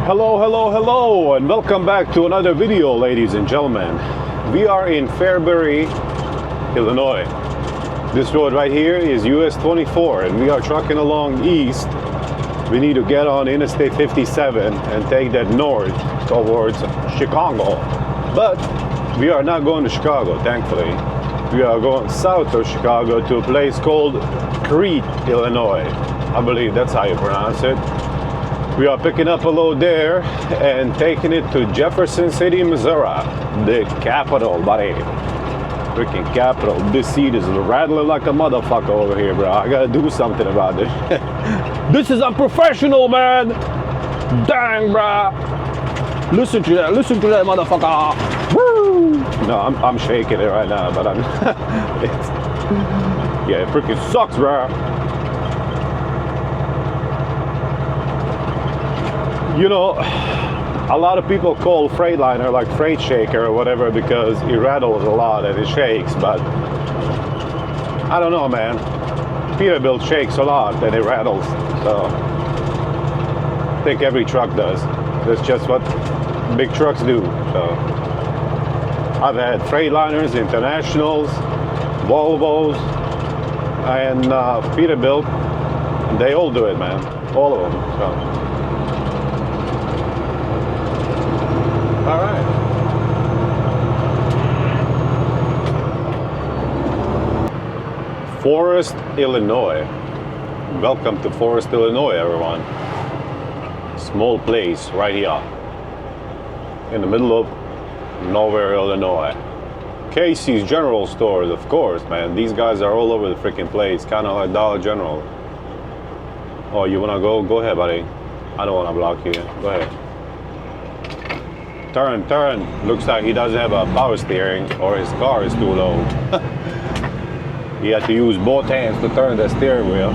Hello, hello, hello, and welcome back to another video, ladies and gentlemen. We are in Fairbury, Illinois. This road right here is US 24, and we are trucking along east. We need to get on Interstate 57 and take that north towards Chicago. But we are not going to Chicago, thankfully. We are going south of Chicago to a place called Crete, Illinois. I believe that's how you pronounce it. We are picking up a load there and taking it to Jefferson City, Missouri, the capital, buddy. Freaking capital. This seat is rattling like a motherfucker over here, bro. I gotta do something about this. This is unprofessional, man. Dang, bro. Listen to that motherfucker. Woo! No, I'm shaking it right now, but I'm. Yeah, it freaking sucks, bro. You know, a lot of people call Freightliner like freight shaker or whatever because it rattles a lot and it shakes, but I don't know, man. Peterbilt shakes a lot and it rattles, so I think every truck does. That's just what big trucks do. So I've had Freightliners, Internationals, Volvos, and Peterbilt. They all do it, man. All of them. So. All right. Forest, Illinois. Welcome to Forest, Illinois, everyone. Small place right here in the middle of nowhere, Illinois. Casey's General Stores, of course, man. These guys are all over the freaking place, kind of like Dollar General. Oh, you wanna go? Go ahead, buddy. I don't wanna block you. Go ahead. Turn. Looks like he doesn't have a power steering or his car is too low. He had to use both hands to turn the steering wheel.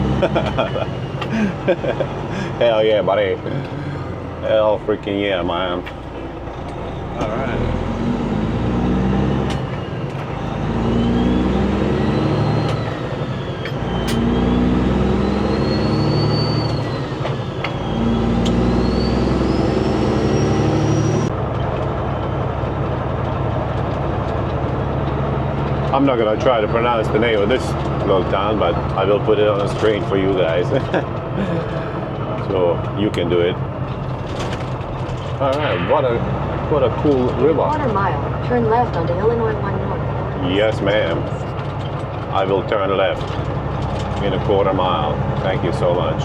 Hell yeah, buddy. Hell freaking yeah, man. All right. I'm not gonna try to pronounce the name of this little town, but I will put it on the screen for you guys, so you can do it. All right, what a cool river. Quarter mile, turn left onto Illinois 1 North. Yes, ma'am. I will turn left in a quarter mile. Thank you so much.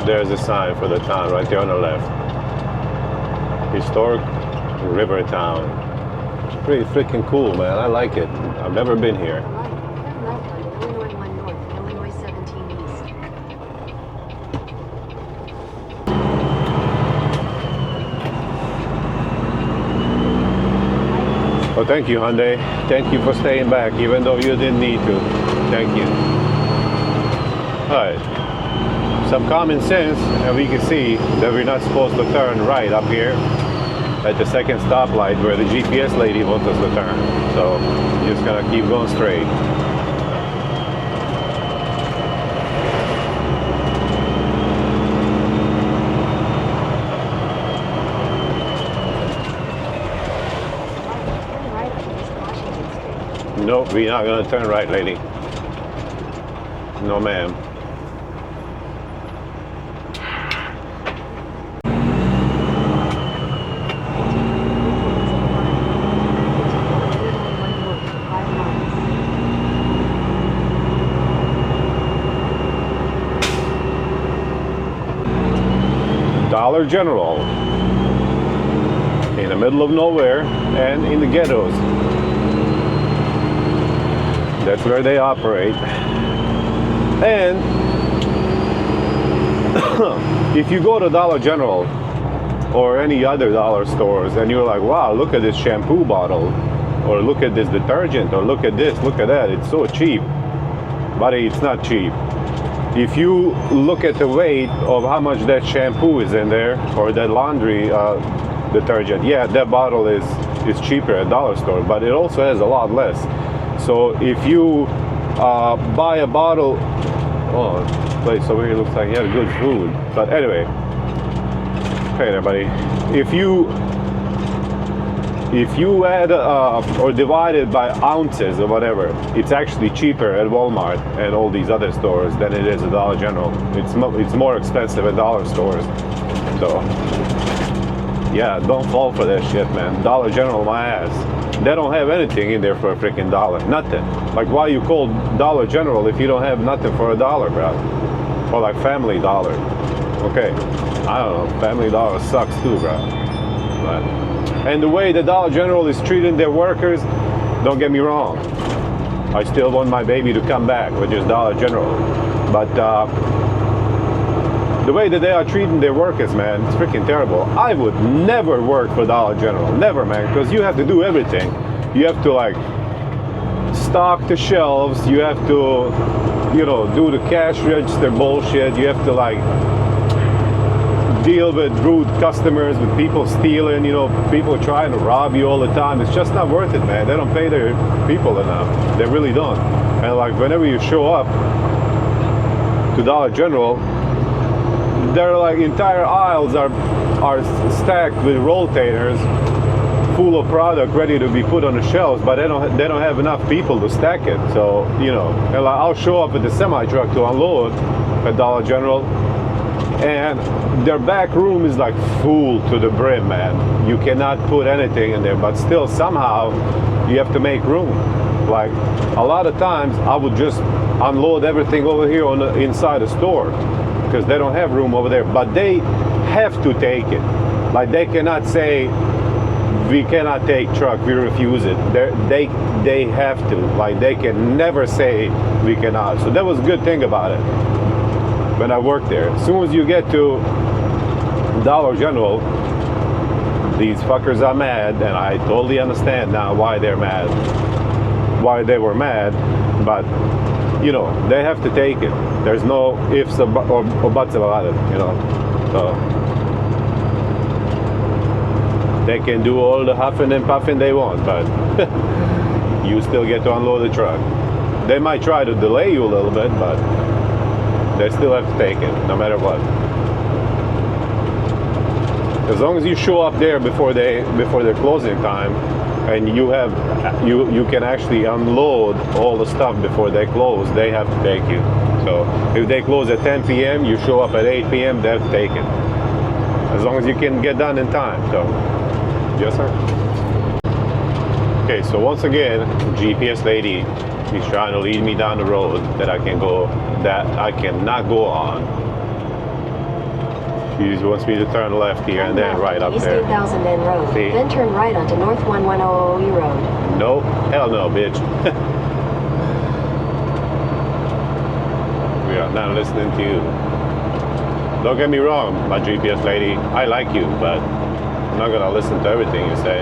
There's a sign for the town right there on the left. Historic River Town. Pretty freaking cool, man. I like it. I've never been here. Turn left onto Illinois 1 North, Illinois 17 East. Well, thank you, Hyundai. Thank you for staying back, even though you didn't need to. Thank you. All right. Some common sense, and we can see that we're not supposed to turn right up here at the second stoplight where the GPS lady wants us to turn. So just gonna keep going straight. Turn right onto East Washington Street. Nope, we're not gonna turn right, lady. No, ma'am. Dollar General in the middle of nowhere and in the ghettos. That's where they operate. And if you go to Dollar General or any other dollar stores and you're like, wow, look at this shampoo bottle, or look at this detergent, or look at this, look at that, it's so cheap. Buddy, it's not cheap. If you look at the weight of how much that shampoo is in there, or that laundry detergent, yeah, that bottle is cheaper at dollar store, but it also has a lot less. So if you buy a bottle Oh, this place over here looks like he had good food. But anyway, hey there, buddy. If you add or divide it by ounces or whatever, it's actually cheaper at Walmart and all these other stores than it is at Dollar General. It's more expensive at dollar stores. So yeah, don't fall for that shit, man. Dollar General, my ass. They don't have anything in there for a freaking dollar. Nothing. Like, why you call Dollar General if you don't have nothing for a dollar, bro? Or like Family Dollar. Okay, I don't know. Family Dollar sucks too, bro. But, and the way the Dollar General is treating their workers, don't get me wrong. I still want my baby to come back, which is Dollar General. But the way that they are treating their workers, man, it's freaking terrible. I would never work for Dollar General. Never, man, because you have to do everything. You have to, like, stock the shelves. You have to, you know, do the cash register bullshit. You have to, like, deal with rude customers, with people stealing, you know, people trying to rob you all the time. It's just not worth it, man. They don't pay their people enough. They really don't. And like, whenever you show up to Dollar General, their like entire aisles are stacked with rotators full of product ready to be put on the shelves, but they don't have enough people to stack it. So, you know, and like, I'll show up with the semi truck to unload at Dollar General, and their back room is like full to the brim, man. You cannot put anything in there, but still somehow you have to make room. Like, a lot of times I would just unload everything over here on the inside the store because they don't have room over there, but they have to take it. Like, they cannot say we cannot take truck, we refuse it. They have to. Like, they can never say we cannot. So that was a good thing about it when I worked there. As soon as you get to Dollar General, these fuckers are mad, and I totally understand now why they're mad, why they were mad, but you know, they have to take it. There's no ifs or buts about it, you know. So they can do all the huffing and puffing they want, but you still get to unload the truck. They might try to delay you a little bit, but they still have to take it, no matter what. As long as you show up there before their closing time, and you can actually unload all the stuff before they close, they have to take you. So if they close at 10 p.m., you show up at 8 p.m., they have to take it. As long as you can get done in time. So, yes, sir. Okay, so once again, GPS lady is trying to lead me down the road that I cannot go on. She wants me to turn left here and then right up East there. 8000 N Road. See? Then turn right onto North 1100 Road. Nope, hell no, bitch. We are not listening to you. Don't get me wrong, my GPS lady. I like you, but I'm not gonna listen to everything you say.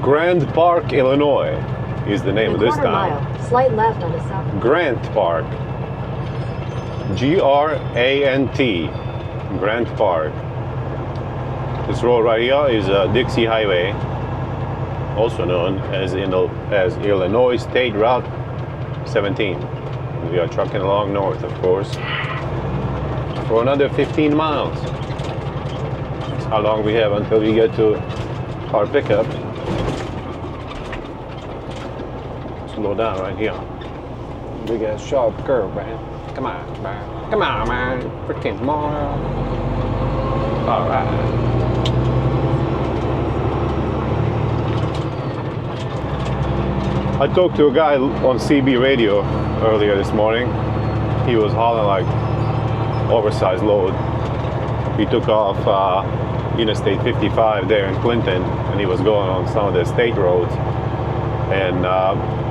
Grand Park, Illinois is the name of this town. Mile, slight left onto South. Grant Park. Grant. Grant Park. This road right here is Dixie Highway, also known as Illinois State Route 17. We are trucking along north, of course, for another 15 miles. That's how long we have until we get to our pickup. Slow down right here. Big ass sharp curve, man. Come on, man. Come on, man. Freaking more. All right. I talked to a guy on CB radio earlier this morning. He was hauling like oversized load. He took off Interstate 55 there in Clinton, and he was going on some of the state roads. And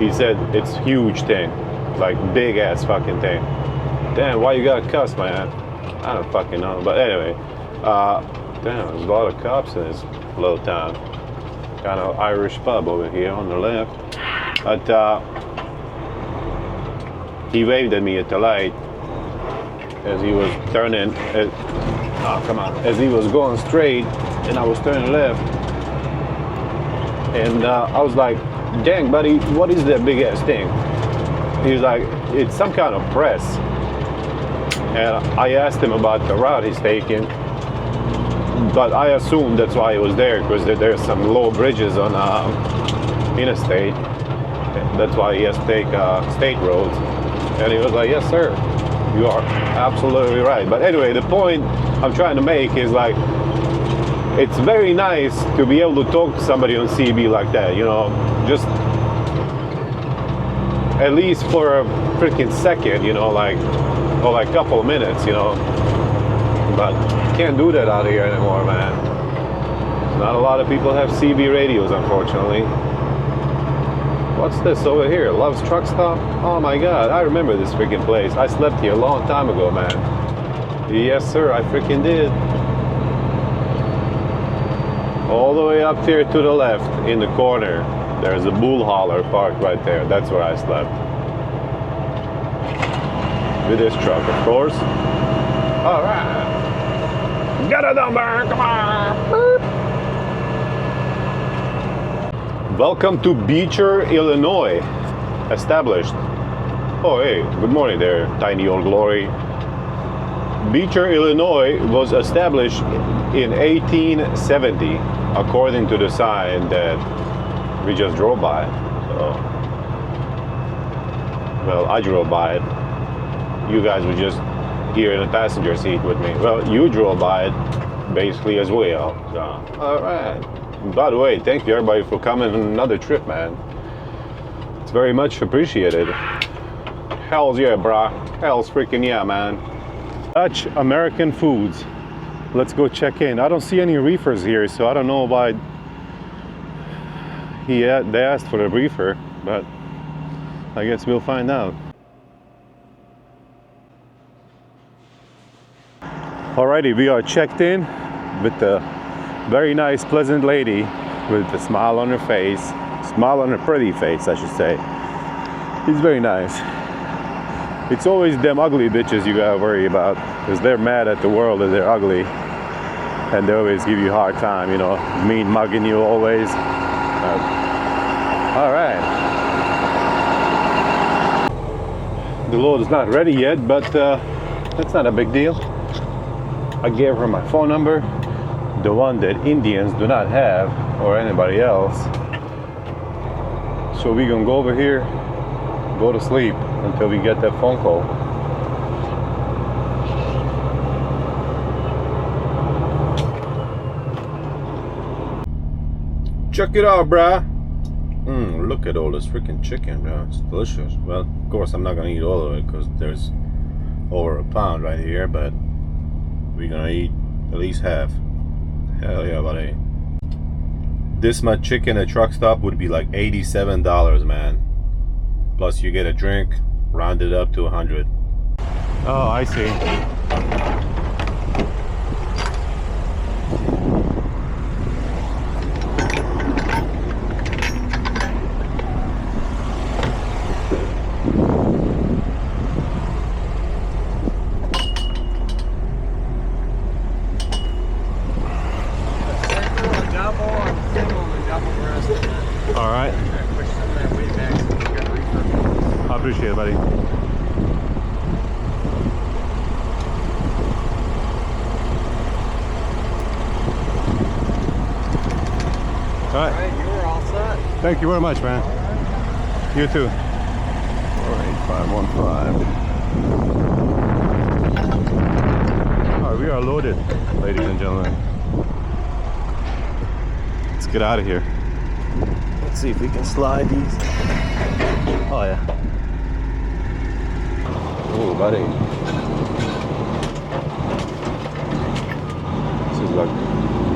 he said it's huge thing, like big ass fucking thing. Damn, why you gotta cuss, man? I don't fucking know. But anyway, damn, there's a lot of cops in this little town. Kind of Irish pub over here on the left. But he waved at me at the light as he was turning. As he was going straight, and I was turning left. And I was like, dang, buddy, what is that big ass thing? He's like, it's some kind of press. And I asked him about the route he's taking, but I assumed that's why he was there, because there's some low bridges on interstate. That's why he has to take state roads. And he was like, yes, sir, you are absolutely right. But anyway, the point I'm trying to make is like, it's very nice to be able to talk to somebody on CB like that, you know, just at least for a freaking second, you know, like, or like a couple of minutes, you know. But can't do that out here anymore, man. Not a lot of people have CB radios, unfortunately. What's this over here? Love's Truck Stop? Oh my god, I remember this freaking place. I slept here a long time ago, man. Yes, sir, I freaking did. All the way up here to the left, in the corner, there's a bull hauler parked right there. That's where I slept. With this truck, of course. All right. Get a number, come on. Boop. Welcome to Beecher, Illinois. Established. Oh, hey, good morning there, tiny old glory. Beecher, Illinois was established in 1870, according to the sign that we just drove by. So, well, I drove by it. You guys were just here in the passenger seat with me. Well, you drove by it basically as well. So, all right. By the way, thank you everybody for coming on another trip, man. It's very much appreciated. Hell's yeah, brah. Hell's freaking yeah, man. Dutch American Foods. Let's go check in. I don't see any reefers here, so I don't know why they asked for a reefer, but I guess we'll find out. Alrighty, we are checked in with the very nice, pleasant lady with a smile on her face. Smile on her pretty face, I should say. It's very nice. It's always them ugly bitches you gotta worry about, because they're mad at the world that they're ugly. And they always give you a hard time, you know, mean mugging you always. Alright. The load is not ready yet, but that's not a big deal. I gave her my phone number, the one that Indians do not have, or anybody else. So we're gonna go over here, go to sleep until we get that phone call. Check it out, bruh. Look at all this freaking chicken, bro. It's delicious. Well, of course, I'm not gonna eat all of it because there's over a pound right here, but we're gonna eat at least half. Hell yeah, buddy. This much chicken at truck stop would be like $87, man. Plus you get a drink, rounded up to 100. Oh, I see. All right. I appreciate it, buddy. All right. You were all set. Thank you very much, man. Right. You too. 48515. All right, we are loaded, ladies and gentlemen. Let's get out of here. Let's see if we can slide these. Oh yeah. Oh, buddy. This is like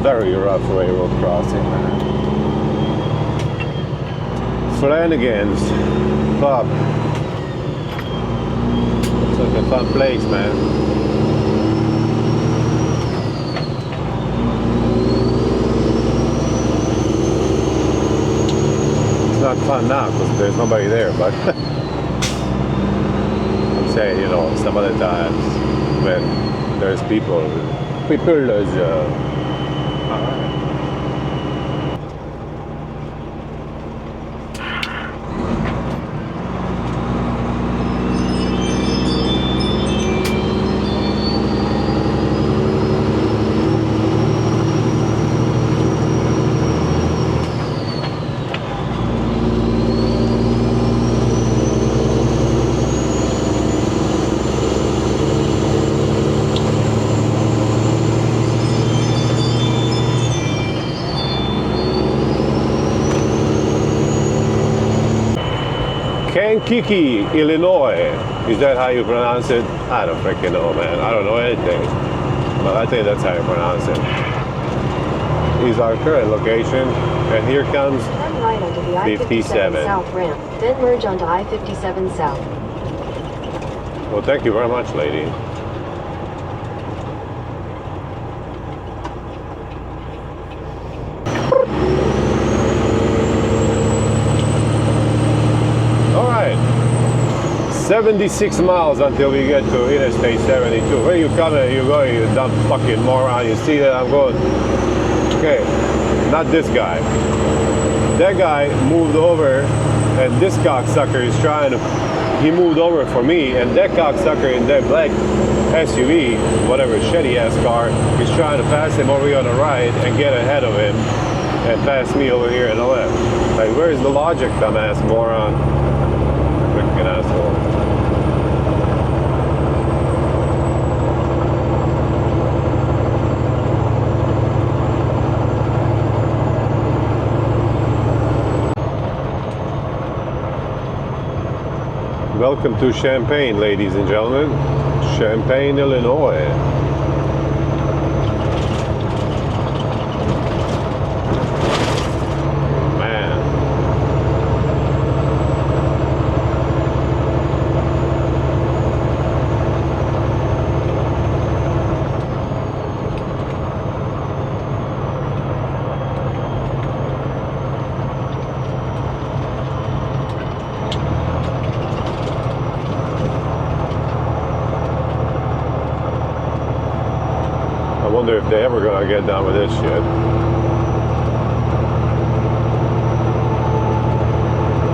very rough railroad crossing, man. Flanagan's Pub. It's like a fun place, man. Not fun now because there's nobody there, but I'm saying, you know, some other times when there's people is Kankakee, Illinois. Is that how you pronounce it? I don't freaking know, man. I don't know anything. But I think that's how you pronounce it. Is our current location. And here comes Turn right onto the I-57 57. South ramp, then merge onto I-57 South. Well, thank you very much, lady. All right. 76 miles until we get to Interstate 72. Where you coming? You going? You dumb fucking moron. You see that I'm going? Okay, not this guy. That guy moved over, and this cocksucker is trying to. He moved over for me, and that cocksucker in that black SUV, whatever shitty ass car, is trying to pass him over here on the right and get ahead of him and pass me over here on the left. Like, where's the logic, dumbass moron? Freaking asshole. Welcome to Champaign, ladies and gentlemen. Champaign, Illinois. Man. I wonder if they ever gonna get done with this shit.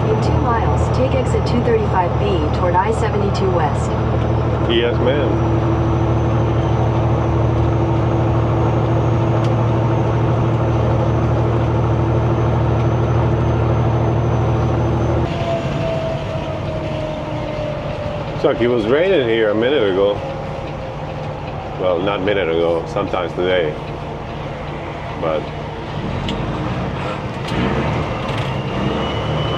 In 2 miles, take exit 235B toward I-72 West. Yes, ma'am. It's like it was raining here a minute ago. Well, not a minute ago, sometimes today. But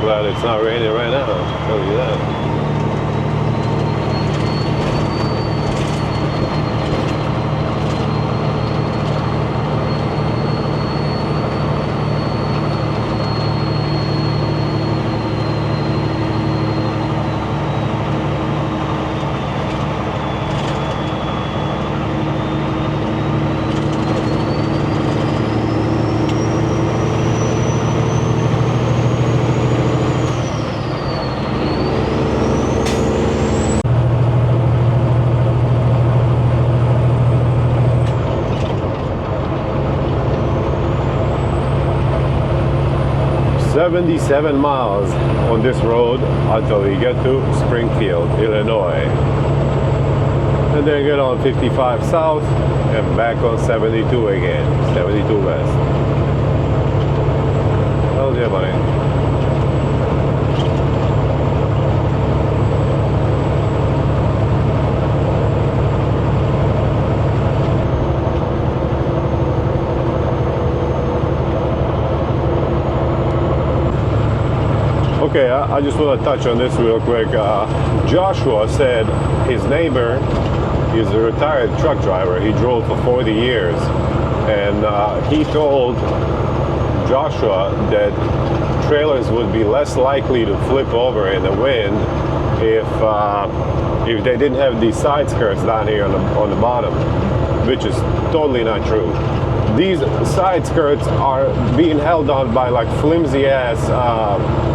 glad it's not raining right now, I'll tell you that. "77 miles on this road until we get to Springfield, Illinois. And then get on 55 South and back on 72 again, 72 West. Hell yeah, buddy. Okay, I just want to touch on this real quick. Joshua said his neighbor is a retired truck driver. He drove for 40 years. And he told Joshua that trailers would be less likely to flip over in the wind if they didn't have these side skirts down here on the bottom, which is totally not true. These side skirts are being held on by like flimsy ass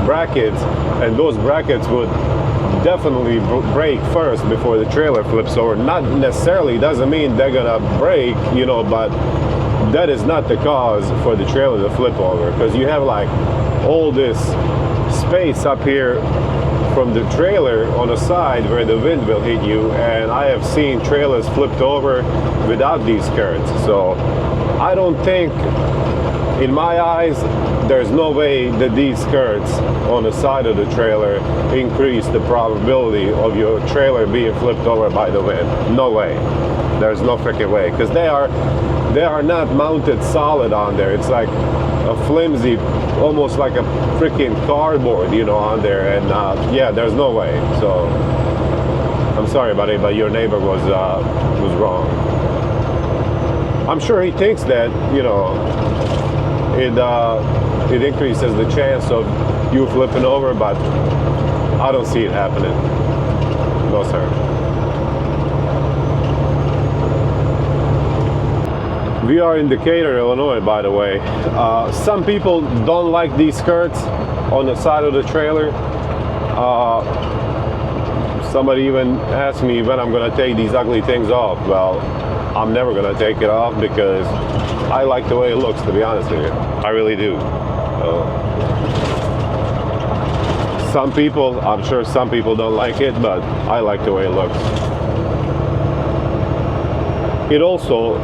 brackets, and those brackets would definitely break first before the trailer flips over. Not necessarily doesn't mean they're gonna break, you know, but that is not the cause for the trailer to flip over, because you have like all this space up here from the trailer on the side where the wind will hit you, and I have seen trailers flipped over without these skirts. So I don't think, in my eyes, there's no way that these skirts on the side of the trailer increase the probability of your trailer being flipped over by the wind. No way. There's no freaking way, because they are not mounted solid on there. It's like a flimsy, almost like a freaking cardboard, you know, on there. And yeah, there's no way. So I'm sorry, buddy, but your neighbor was wrong. I'm sure he thinks that, you know, it increases the chance of you flipping over, but I don't see it happening. No, sir. We are in Decatur, Illinois, by the way. Some people don't like these skirts on the side of the trailer. Somebody even asked me when I'm gonna take these ugly things off. Well, I'm never gonna take it off because I like the way it looks, to be honest with you. I really do. Some people, I'm sure some people don't like it, but I like the way it looks. It also,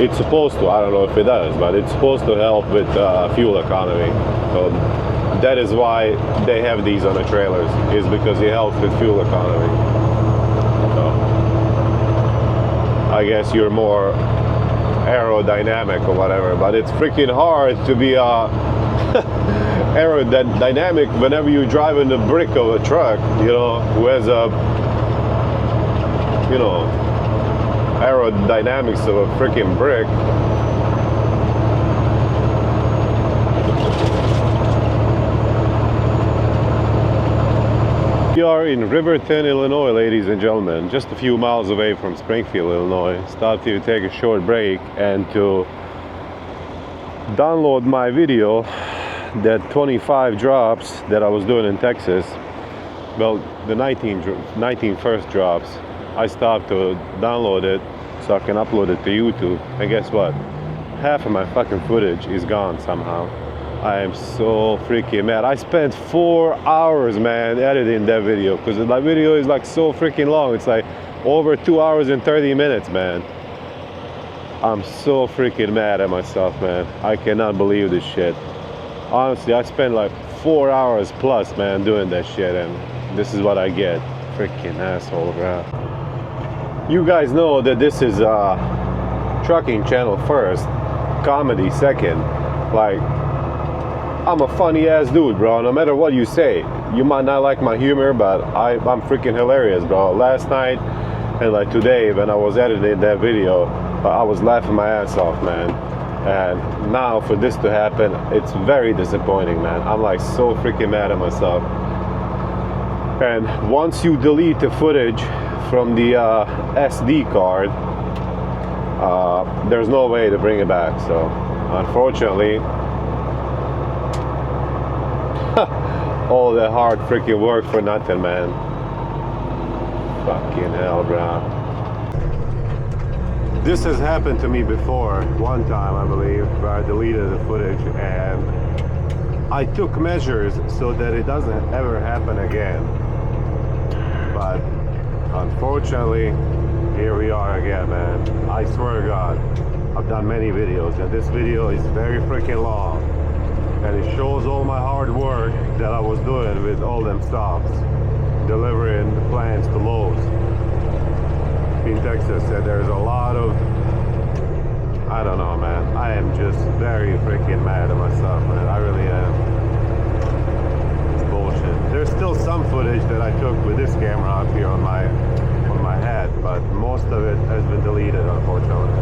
it's supposed to, I don't know if it does, but it's supposed to help with fuel economy. So that is why they have these on the trailers, is because it helps with fuel economy. So I guess you're more aerodynamic or whatever, but it's freaking hard to be aerodynamic whenever you're driving the brick of a truck, you know, who has a, you know, aerodynamics of a freaking brick. We are in Riverton, Illinois, ladies and gentlemen, just a few miles away from Springfield, Illinois. Stopped here to take a short break and to download my video, that 25 drops that I was doing in Texas. Well, the 19 first drops. I stopped to download it so I can upload it to YouTube. And guess what? Half of my fucking footage is gone somehow. I am so freaking mad. I spent 4 hours, man, editing that video, because my video is like so freaking long. It's like over 2 hours and 30 minutes, man. I'm so freaking mad at myself, man. I cannot believe this shit. Honestly, I spent like 4 hours plus, man, doing that shit, and this is what I get. Freaking asshole, bro. You guys know that this is trucking channel first, comedy second. Like, I'm a funny ass dude, bro. No matter what you say, you might not like my humor, but I'm freaking hilarious, bro. Last night and like today, when I was editing that video, I was laughing my ass off, man. And now for this to happen, it's very disappointing, man. I'm like so freaking mad at myself. And once you delete the footage from the SD card, there's no way to bring it back. So unfortunately, all that hard freaking work for nothing, man. Fucking hell, bro. This has happened to me before, one time I believe, where I deleted the footage, and I took measures so that it doesn't ever happen again. But unfortunately, here we are again, man. I swear to God, I've done many videos, and this video is very freaking long. And it shows all my hard work that I was doing with all them stops, delivering the plants to Lowe's in Texas. And there's a lot of, I don't know, man. I am just very freaking mad at myself, man. I really am. It's bullshit. There's still some footage that I took with this camera up here on my head, but most of it has been deleted, unfortunately.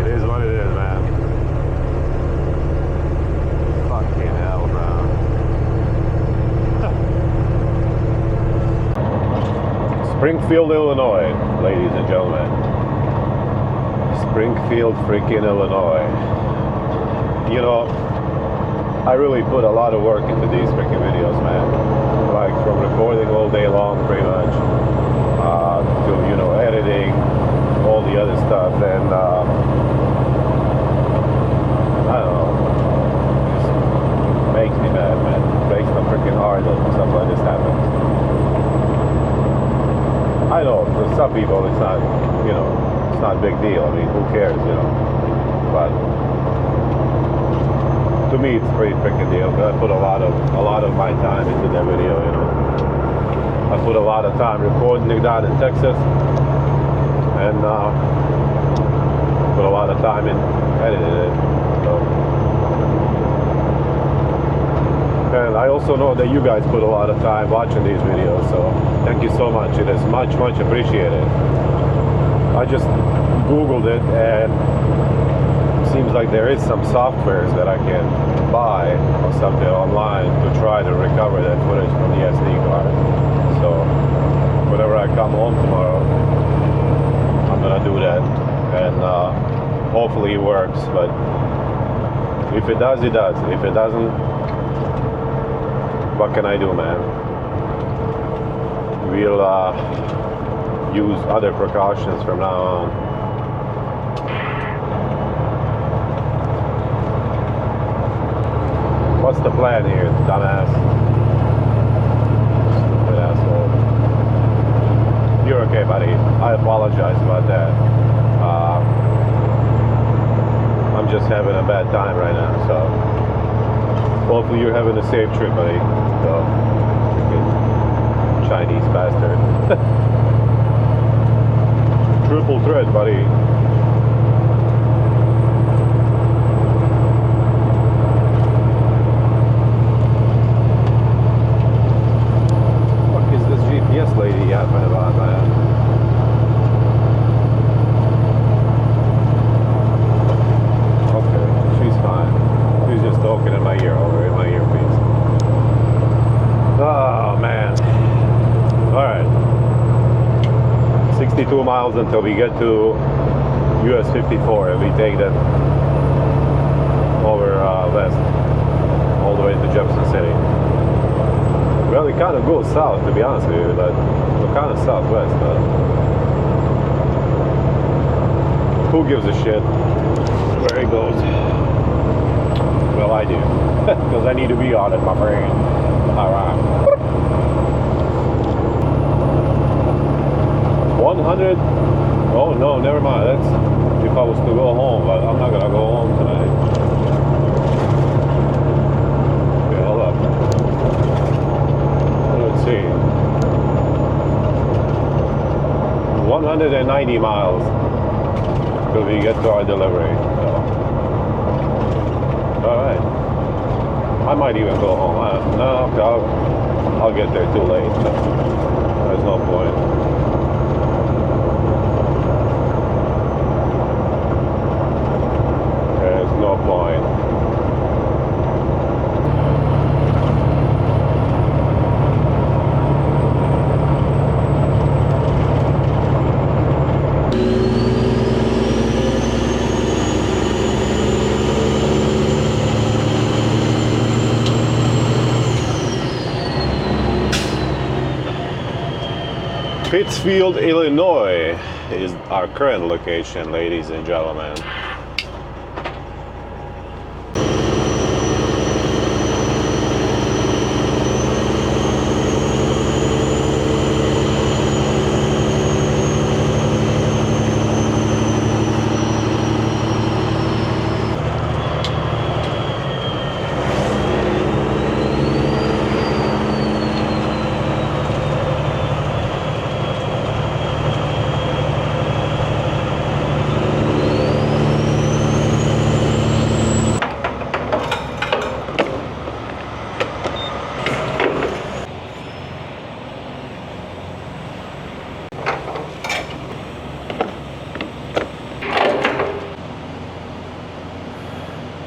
It is what it is, man. Fucking hell, bro. Springfield, Illinois, ladies and gentlemen. Springfield, freaking Illinois. You know, I really put a lot of work into these freaking videos, man. Like from recording all day long, pretty much, to, you know, editing, all the other stuff, and I don't know. Makes me mad, man. Breaks my freaking heart that stuff like this happens. I know, for some people it's not, you know, it's not a big deal. I mean, who cares, you know? But to me, it's a pretty freaking deal. I put a lot of my time into that video, you know. I put a lot of time recording it down in Texas, and put a lot of time in editing it. So. And I also know that you guys put a lot of time watching these videos, so thank you so much. It is much, much appreciated. I just Googled it, and it seems like there is some softwares that I can buy or something online to try to recover that footage from the SD card. So whenever I come home tomorrow, I'm gonna do that, and hopefully it works. But if it does, it does. If it doesn't, what can I do, man? We'll use other precautions from now on. What's the plan here, dumbass? Stupid asshole. You're okay, buddy. I apologize about that. I'm just having a bad time right now, so hopefully you're having a safe trip, buddy. So, freaking Chinese bastard. Triple threat, buddy. What is this GPS lady yapping about, man? Okay, she's fine. She's just talking in my ear over in my earpiece. Oh man. Alright. 62 miles until we get to US 54 and we take that over west all the way to Jefferson City. Well, it kind of goes south, to be honest with you, but we're kind of southwest, but who gives a shit where it goes? Well, I do, because I need to be on it, my friend. Alright. 100. Oh no, never mind. That's if I was to go home, but I'm not gonna go home tonight. Okay, hold up. Let's see. 190 miles till we get to our delivery. So. All right. I might even go home. No, I'll get there too late. There's no point. No point. Pittsfield, Illinois is our current location, ladies and gentlemen.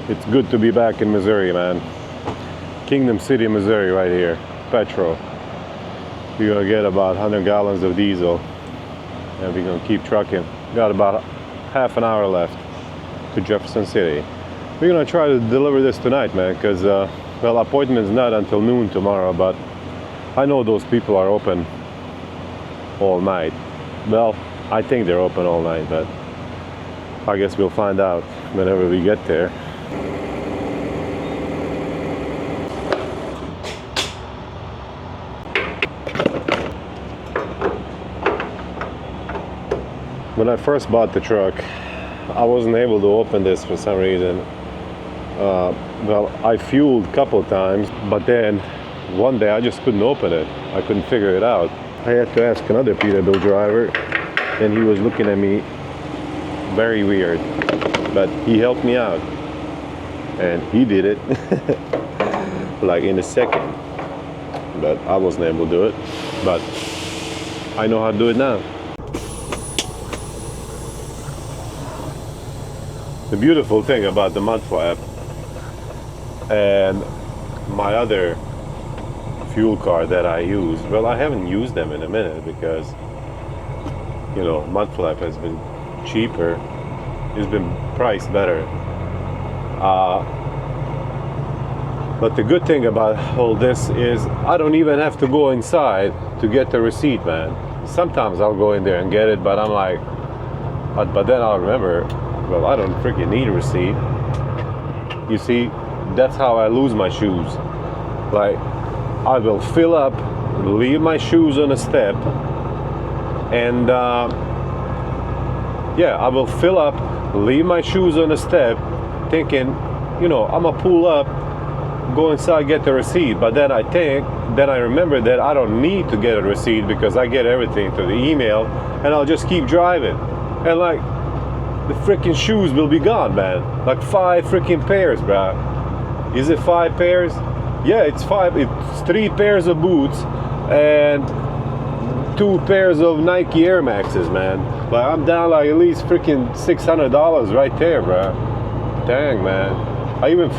It's good to be back in Missouri, man. Kingdom City, Missouri, right here. Petro. We're gonna get about 100 gallons of diesel, and we're gonna keep trucking. Got about half an hour left to Jefferson City. We're gonna try to deliver this tonight, man, because well, appointment's not until noon tomorrow, but I know those people are open all night. Well, I think they're open all night, but I guess we'll find out whenever we get there. When I first bought the truck, I wasn't able to open this for some reason. Well, I fueled a couple of times, but then one day I just couldn't open it. I couldn't figure it out. I had to ask another Peterbilt driver, and he was looking at me very weird. But he helped me out, and he did it like in a second. But I wasn't able to do it. But I know how to do it now. The beautiful thing about the mud flap and my other fuel card that I use, well, I haven't used them in a minute because, you know, mud flap has been cheaper, it's been priced better. But the good thing about all this is I don't even have to go inside to get the receipt, man. Sometimes I'll go in there and get it, but I'm like, but then I'll remember, well, I don't freaking need a receipt. You see, that's how I lose my shoes. Like, I will fill up, leave my shoes on a step, and yeah, I will fill up, leave my shoes on a step, thinking, you know, I'm gonna pull up, go inside, get the receipt. But then I remember that I don't need to get a receipt because I get everything through the email, and I'll just keep driving. And like, the freaking shoes will be gone, man. Like 5 freaking pairs, bruh. Is it 5 pairs? Yeah, it's 5. It's 3 pairs of boots and 2 pairs of Nike Air Maxes, man. Like, I'm down like at least freaking $600 right there, bruh. Dang, man. I even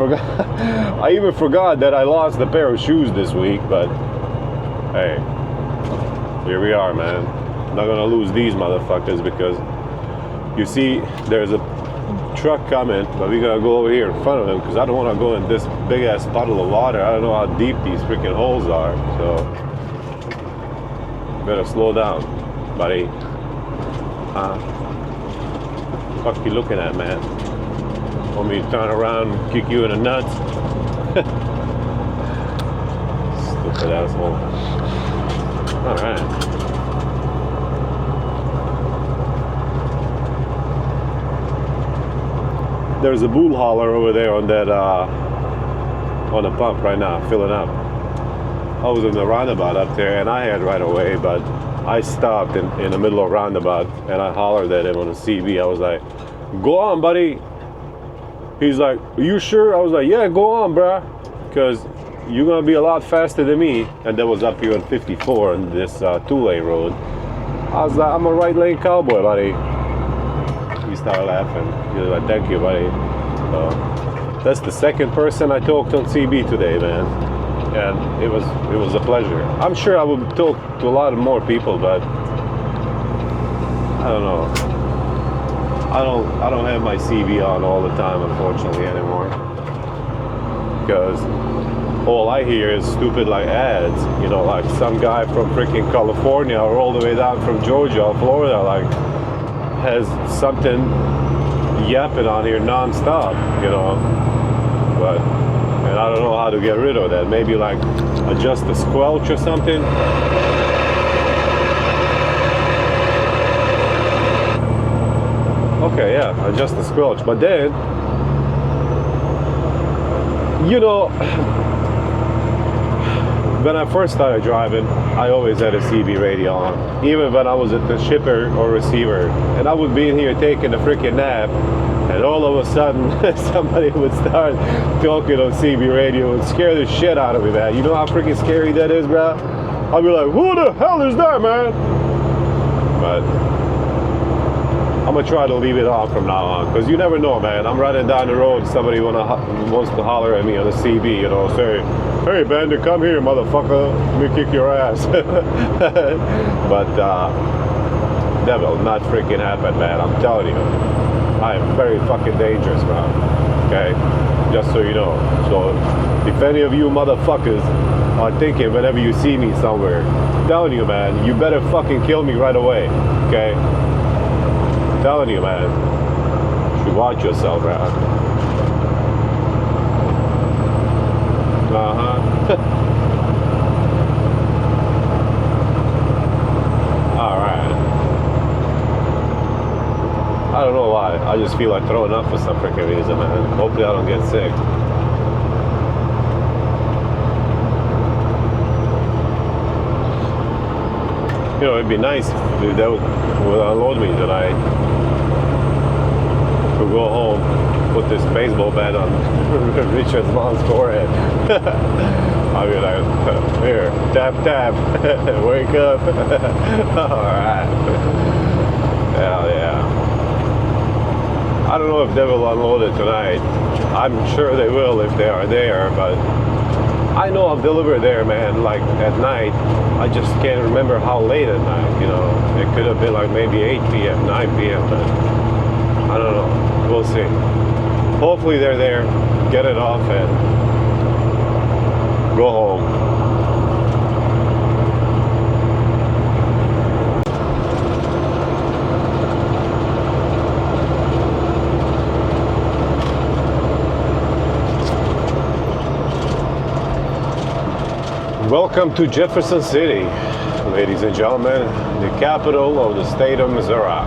forgot that I lost a pair of shoes this week, but hey, here we are, man. Not gonna lose these motherfuckers because you see there's a truck coming, but we gotta go over here in front of him because I don't want to go in this big ass puddle of water. I don't know how deep these freaking holes are, so better slow down, buddy. Fuck you looking at, man? Want me to turn around and kick you in the nuts? Stupid asshole. Alright. There's a bull hauler over there on that on the pump right now, filling up. I was in the roundabout up there and I had right away, but I stopped in the middle of roundabout and I hollered at him on the CB. I was like, go on, buddy. He's like, are you sure? I was like, yeah, go on, bruh, because you're gonna be a lot faster than me. And that was up here on 54 on this 2-lane road. I was like, I'm a right lane cowboy, buddy. He started laughing. He was like, thank you, buddy. So that's the second person I talked on CB today, man, and it was a pleasure. I'm sure I would talk to a lot of more people, but I don't know. I don't have my CB on all the time, unfortunately, anymore, because all I hear is stupid like ads, you know, like some guy from freaking California or all the way down from Georgia or Florida, like, has something yapping on here non-stop, you know. But, and I don't know how to get rid of that. Maybe like adjust the squelch or something. Okay, yeah, adjust the squelch. But then, you know, when I first started driving, I always had a CB radio on, even when I was at the shipper or receiver. And I would be in here taking a freaking nap, and all of a sudden, somebody would start talking on CB radio and scare the shit out of me, man. You know how freaking scary that is, bro? I'll be like, who the hell is that, man? But I'm gonna try to leave it off from now on, because you never know, man. I'm riding down the road, somebody wants to holler at me on the CB, you know, say, hey, Bandit, come here, motherfucker, let me kick your ass. But that will not freaking happen, man. I'm telling you, I am very fucking dangerous, bro. Okay, just so you know. So if any of you motherfuckers are thinking whenever you see me somewhere, I'm telling you, man, you better fucking kill me right away. Okay, I'm telling you, man, you should watch yourself, bro. Alright. I don't know why. I just feel like throwing up for some freaking reason, man. Hopefully I don't get sick. know, it'd be nice if that would unload me tonight. To go home, put this baseball bat on Richard's mom's forehead. I'll be like, here, tap, tap, wake up. Alright. Hell yeah. I don't know if they will unload it tonight. I'm sure they will if they are there, but I know I've delivered there, man, like at night. I just can't remember how late at night, you know. It could have been like maybe 8 p.m., 9 p.m., but I don't know. We'll see. Hopefully they're there, get it off, and go home. Welcome to Jefferson City, ladies and gentlemen, the capital of the state of Missouri.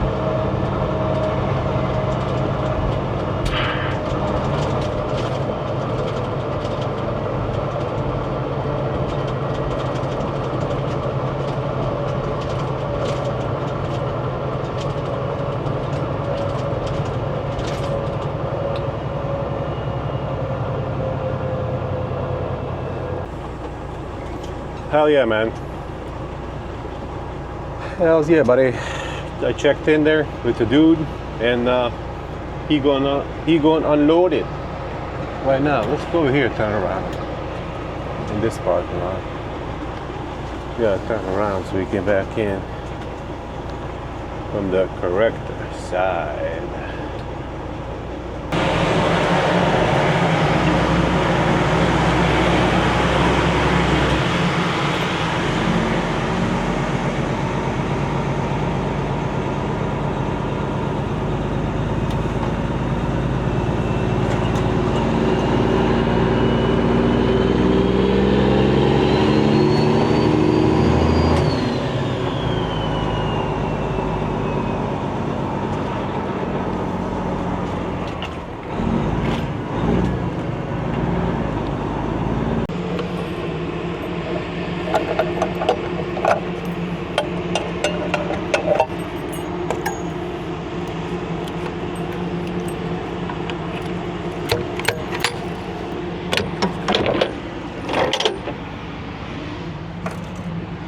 Hell yeah, man. Hells yeah, buddy. I checked in there with the dude, and he gonna unload it right now. Let's go over here, turn around in this parking lot. Yeah, turn around so we can back in from the correct side.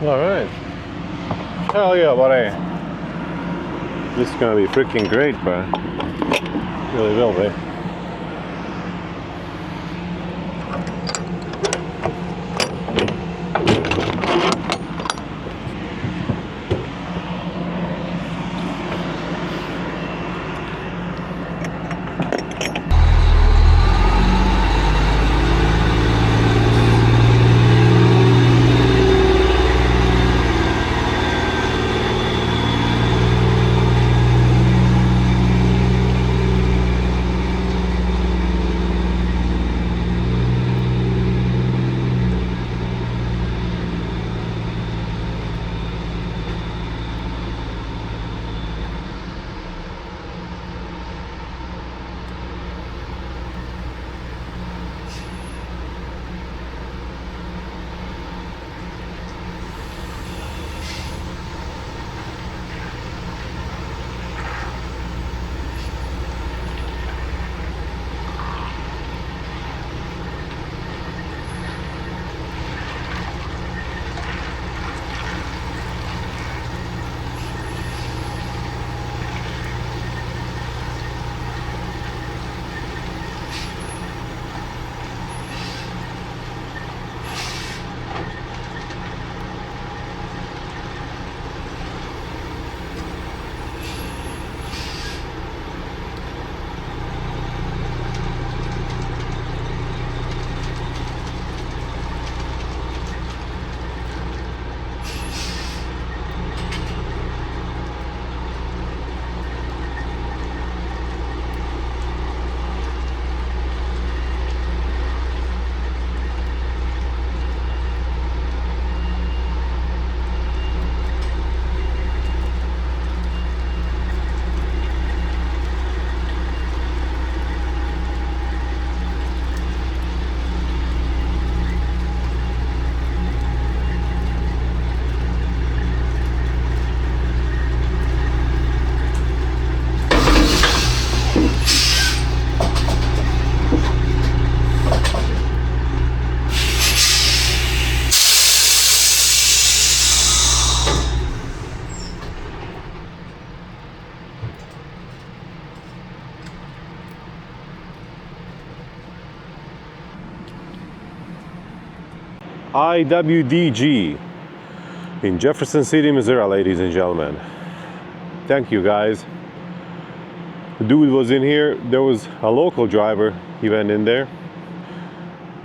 All right. Hell yeah, buddy. This is gonna be freaking great, bro. Really will be. IWDG in Jefferson City, Missouri, ladies and gentlemen. Thank you guys. The dude was in here. There was a local driver. He went in there.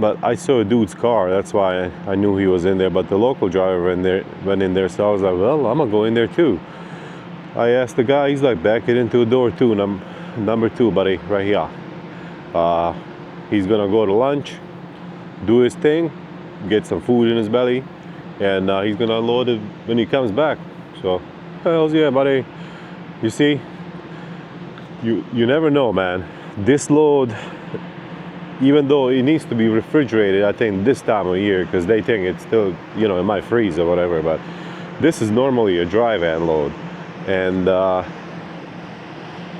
But I saw a dude's car. That's why I knew he was in there. But the local driver went in there. So I was like, well, I'm going to go in there too. I asked the guy. He's like, back it into a door too. Number 2, buddy, right here. He's going to go to lunch, do his thing, get some food in his belly, and he's going to unload it when he comes back. So, hells yeah, buddy. You see? You never know, man. This load, even though it needs to be refrigerated, I think this time of year, because they think it's still, you know, it might freeze or whatever, but this is normally a dry van load. And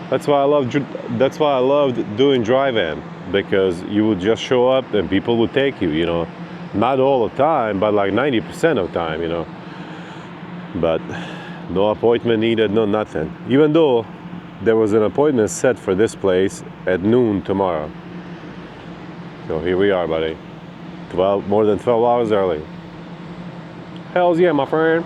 that's why I loved doing dry van, because you would just show up and people would take you, you know. Not all the time, but like 90% of the time, you know. But no appointment needed, no nothing. Even though there was an appointment set for this place at noon tomorrow. So here we are, buddy. More than 12 hours early. Hells yeah, my friend.